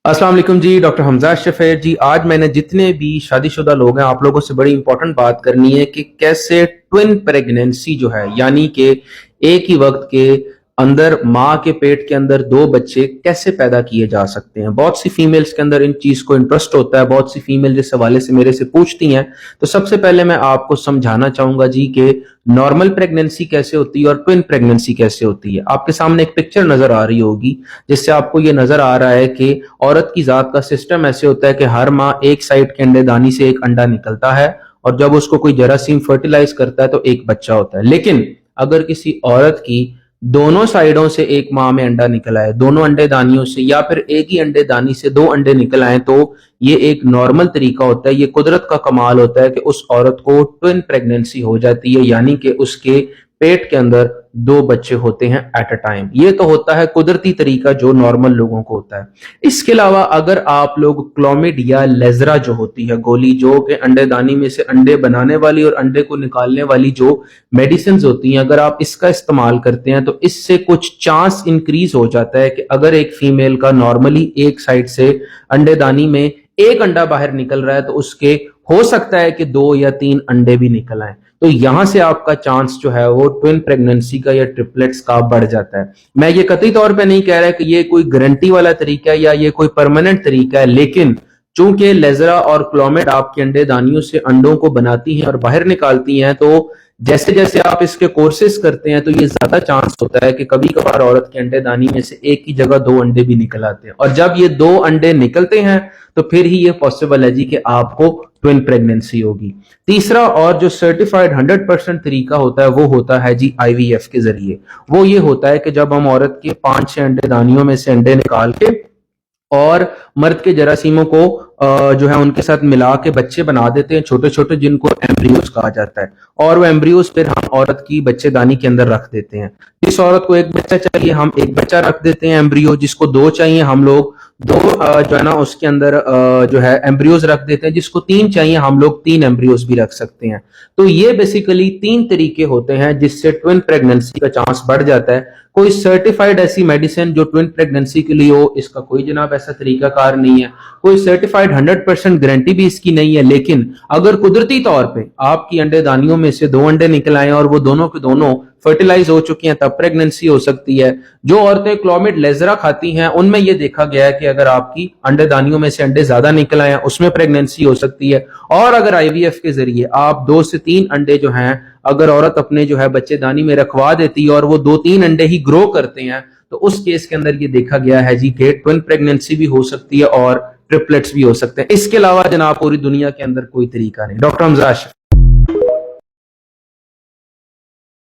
अस्सलाम वालेकुम जी। डॉक्टर हमजा शफीर जी, आज मैंने जितने भी शादीशुदा लोग हैं आप लोगों से बड़ी इंपॉर्टेंट बात करनी है कि कैसे ट्विन प्रेगनेंसी जो है यानी कि एक ही वक्त के अंदर माँ के पेट के अंदर दो बच्चे कैसे पैदा किए जा सकते हैं। बहुत सी फीमेल्स के अंदर इन चीज को इंटरेस्ट होता है, बहुत सी फीमेल जिस हवाले से मेरे से पूछती हैं। तो सबसे पहले मैं आपको समझाना चाहूंगा जी कि नॉर्मल प्रेगनेंसी कैसे होती है और ट्विन प्रेगनेंसी कैसे होती है। आपके सामने एक पिक्चर नजर आ रही होगी जिससे आपको ये नजर आ रहा है कि औरत की जात का सिस्टम ऐसे होता है कि हर माह एक साइड के अंडेदानी से एक अंडा निकलता है और जब उसको कोई जरासीम फर्टिलाइज करता है तो एक बच्चा होता है। लेकिन अगर किसी औरत की दोनों साइडों से एक माह में अंडा निकल आए, दोनों अंडेदानियों से या फिर एक ही अंडेदानी से दो अंडे निकल आए, तो ये एक नॉर्मल तरीका होता है। ये कुदरत का कमाल होता है कि उस औरत को ट्विन प्रेगनेंसी हो जाती है, यानी कि उसके पेट के अंदर दो बच्चे होते हैं एट अ टाइम। ये तो होता है कुदरती तरीका जो नॉर्मल लोगों को होता है। इसके अलावा अगर आप लोग क्लोमिड या लेजरा जो होती है गोली, जो कि अंडेदानी में से अंडे बनाने वाली और अंडे को निकालने वाली जो मेडिसिन होती हैं, अगर आप इसका इस्तेमाल करते हैं तो इससे कुछ चांस इंक्रीज हो जाता है कि अगर एक फीमेल का नॉर्मली एक साइड से अंडेदानी में एक अंडा बाहर निकल रहा है तो उसके हो सकता है कि दो या तीन अंडे भी निकल आए। तो यहां से आपका चांस जो है वो ट्विन प्रेगनेंसी का या ट्रिपलेट्स का बढ़ जाता है। मैं ये कतई तौर पे नहीं कह रहा कि ये कोई गारंटी वाला तरीका है या ये कोई परमानेंट तरीका है, लेकिन चूंकि लेजरा और क्लोमेट आपके अंडेदानियों से अंडों को बनाती हैं और बाहर निकालती हैं, तो जैसे जैसे आप इसके कोर्सेज करते हैं तो ये ज्यादा चांस होता है कि कभी कभार औरत के अंडेदानी में से एक ही जगह दो अंडे भी निकल आते हैं, और जब ये दो अंडे निकलते हैं तो फिर ही ये पॉसिबल है जी कि आपको ट्विन प्रेगनेंसी होगी। तीसरा और जो सर्टिफाइड 100% तरीका होता है वो होता है जी आईवीएफ के जरिए। वो ये होता है कि जब हम औरत के 5-6 अंडेदानियों में से अंडे निकाल के और मर्द के जरासीमों को जो है उनके साथ मिला के बच्चे बना देते हैं छोटे छोटे, जिनको एम्ब्रियोज कहा जाता है, और वो एम्ब्रियोज फिर हम औरत की बच्चेदानी के अंदर रख देते हैं। जिस औरत को एक बच्चा चाहिए हम एक बच्चा रख देते हैं एम्ब्रियो, जिसको दो चाहिए हम लोग दो जो है ना उसके अंदर जो है एम्ब्रियोज रख देते हैं, जिसको तीन चाहिए हम लोग तीन एम्ब्रियोज भी रख सकते हैं। तो ये बेसिकली तीन तरीके होते हैं जिससे ट्विन प्रेगनेंसी का चांस बढ़ जाता है। कोई सर्टिफाइड ऐसी मेडिसिन जो ट्विन प्रेगनेंसी के लिए हो, इसका कोई जनाब ऐसा तरीकाकार नहीं है। कोई सर्टिफाइड 100% गारंटी भी इसकी नहीं है। लेकिन अगर कुदरती तौर पे आपकी अंडेदानियों में से दो अंडे निकल आए और वो दोनों के दोनों फर्टिलाइज हो चुकी हैं, तब प्रेगनेंसी हो सकती है। जो औरतें क्लोमिड लेजरा खाती हैं उनमें यह देखा गया है कि अगर आपकी अंडेदानियों में से अंडे ज्यादा निकल आए हैं उसमें प्रेगनेंसी हो सकती है। और अगर आईवीएफ के जरिए आप 2 से 3 अंडे जो हैं अगर औरत अपने जो है बच्चेदानी में रखवा देती है और वो 2-3 अंडे ही ग्रो करते हैं, तो उस केस के अंदर ये देखा गया है जी कि ट्विन प्रेगनेंसी भी हो सकती है और ट्रिपलेट्स भी हो सकते हैं। इसके अलावा जनाब पूरी दुनिया के अंदर कोई तरीका नहीं। डॉक्टर हमजा